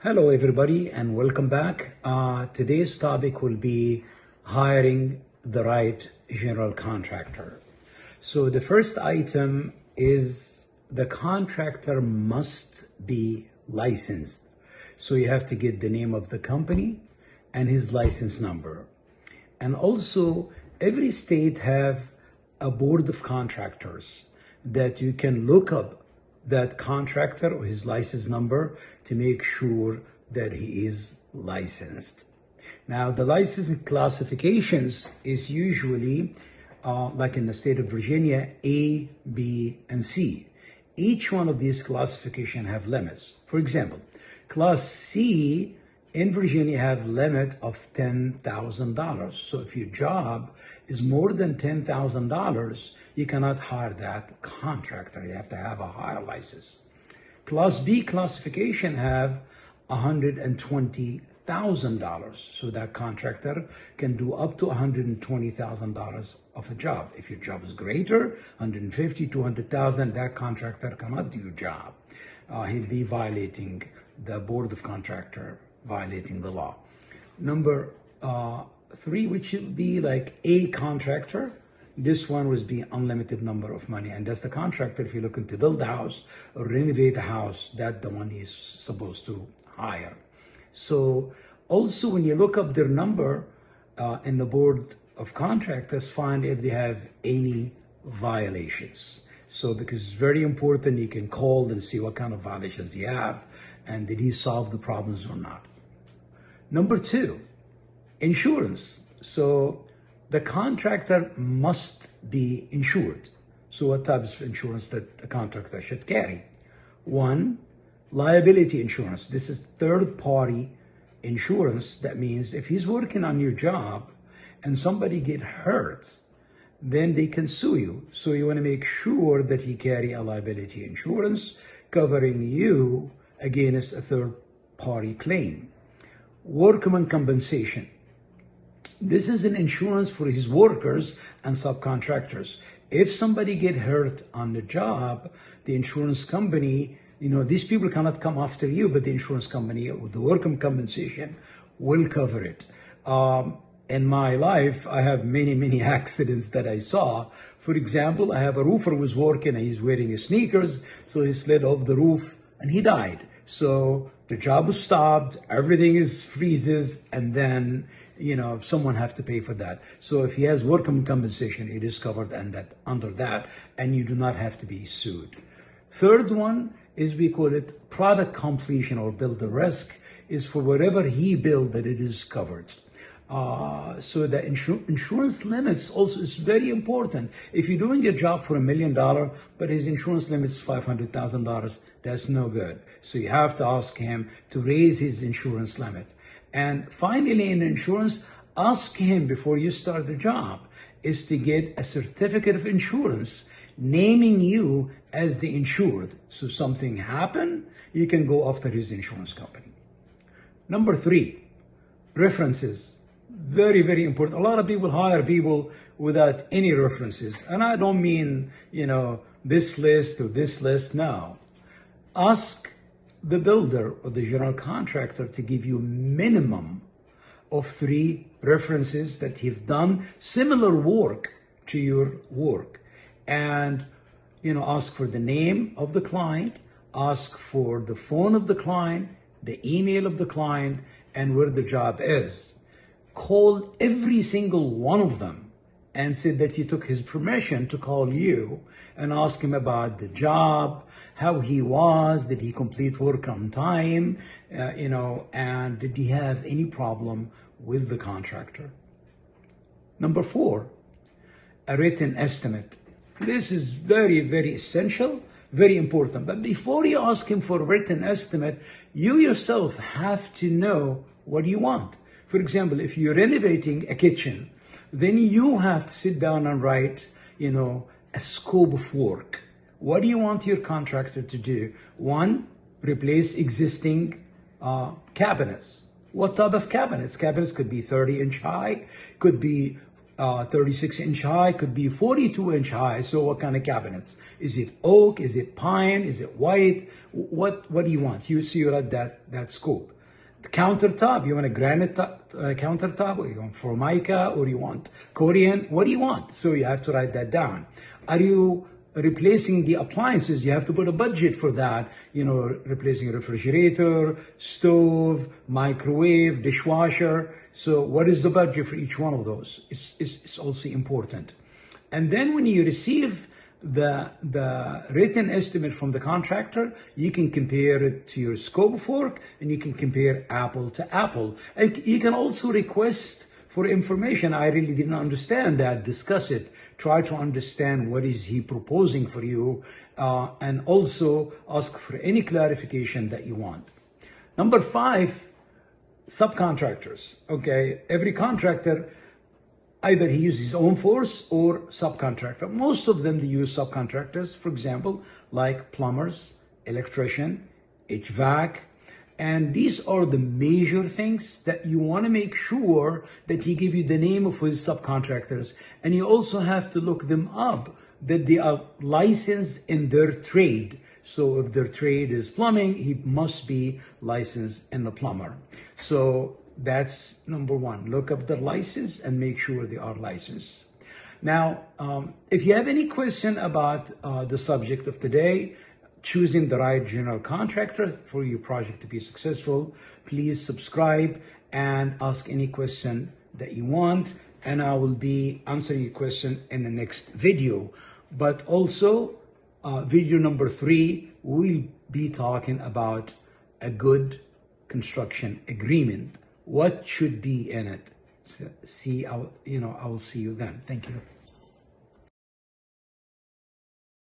Hello, everybody, and welcome back. Today's topic will be hiring the right general contractor. So the first item is the contractor must be licensed. So you have to get the name of the company and his license number. And also, every state have a board of contractors that you can look up that contractor or his license number to make sure that he is licensed. Now, the license classifications is usually, like in the state of Virginia, A, B, and C. Each one of these classifications have limits. For example, Class C in Virginia have limit of $10,000. So if your job is more than $10,000, you cannot hire that contractor. You have to have a higher license. Class B classification have $120,000. So that contractor can do up to $120,000 of a job. If your job is greater, 150, 200,000, that contractor cannot do your job. He'll be violating the board of contractor, violating the law. Number 3, which would be like a contractor. This one would be unlimited number of money, and that's the contractor. If you're looking to build a house or renovate a house, that's the one he's supposed to hire. So also when you look up their number in the board of contractors, find if they have any violations. So because it's very important, you can call and see what kind of violations you have and did he solve the problems or not. Number 2, insurance. So the contractor must be insured. So what types of insurance that the contractor should carry? 1, liability insurance. This is third-party insurance. That means if he's working on your job and somebody get hurt, then they can sue you. So you want to make sure that he carry a liability insurance covering you against a third-party claim. Workman compensation. This is an insurance for his workers and subcontractors. If somebody get hurt on the job, the insurance company, these people cannot come after you, but the insurance company with the workman compensation will cover it. In my life, I have many accidents that I saw. For example, I have a roofer who was working and he's wearing his sneakers, so he slid off the roof and he died. So the job was stopped, everything is freezes, and then someone have to pay for that. So if he has workman compensation, it is covered under that, and you do not have to be sued. Third one is, we call it product completion or build the risk, is for whatever he built that it is covered. So the insurance limits also is very important. If you're doing a job for $1 million, but his insurance limit is $500,000, that's no good. So you have to ask him to raise his insurance limit. And finally, in insurance, ask him before you start the job is to get a certificate of insurance naming you as the insured. So something happened, you can go after his insurance company. Number 3, references. Very important. A lot of people hire people without any references. And I don't mean, this list or this list. No. Ask the builder or the general contractor to give you minimum of 3 references that have done similar work to your work. And, ask for the name of the client, ask for the phone of the client, the email of the client, and where the job is. Call every single one of them and say that you took his permission to call you and ask him about the job, how he was, did he complete work on time, and did he have any problem with the contractor. Number 4, a written estimate. This is very essential, very important. But before you ask him for a written estimate, you yourself have to know what you want. For example, if you're renovating a kitchen, then you have to sit down and write, a scope of work. What do you want your contractor to do? 1, replace existing cabinets. What type of cabinets? Cabinets could be 30-inch high, could be 36-inch high, could be 42-inch high. So what kind of cabinets? Is it oak? Is it pine? Is it white? What do you want? You see, you read that scope. The countertop, you want a granite countertop, or you want Formica, or you want Korean? What do you want? So you have to write that down. Are you replacing the appliances? You have to put a budget for that. You know, replacing a refrigerator, stove, microwave, dishwasher. So what is the budget for each one of those? It's also important. And then when you receive the written estimate from the contractor, you can compare it to your scope of work, and you can compare apple to apple. And you can also request for information. I really didn't understand that. Discuss it. Try to understand what is he proposing for you, and also ask for any clarification that you want. Number 5, subcontractors. Okay, every contractor, either he uses his own force or subcontractor. Most of them, they use subcontractors, for example, like plumbers, electrician, HVAC. And these are the major things that you want to make sure that he give you the name of his subcontractors. And you also have to look them up, that they are licensed in their trade. So if their trade is plumbing, he must be licensed in the plumber. So that's number 1. Look up their license and make sure they are licensed. Now, if you have any question about the subject of today, choosing the right general contractor for your project to be successful, please subscribe and ask any question that you want, and I will be answering your question in the next video. But also, video number 3, we'll be talking about a good construction agreement. What should be in it? So I will see you then. Thank you.